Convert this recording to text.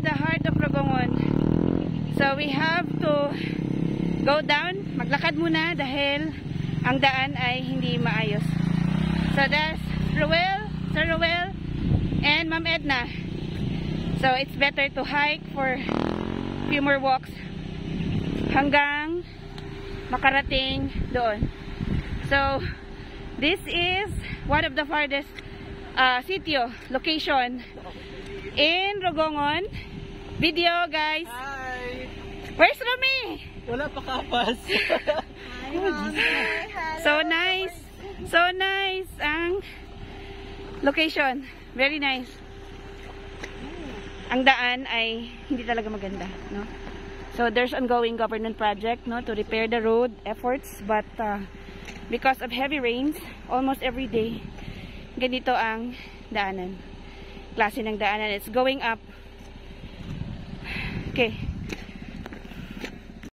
in the heart of Rogongon. So we have to go down, maglakad muna dahil ang daan ay hindi maayos. So that's Ruel, Sir Ruel, and Ma'am Edna. So it's better to hike for a few more walks hanggang makarating doon. So this is one of the farthest sitio location in Rogongon. Video, guys. Hi! Where's Rumi? Wala pa kapas. Hi, so nice. So nice ang location. Very nice. Ang daan ay hindi talaga maganda, no? So there's ongoing government project, no, to repair the road efforts, but because of heavy rains almost every day, ganito ang daanan. Klase ng daanan. It's going up. Okay.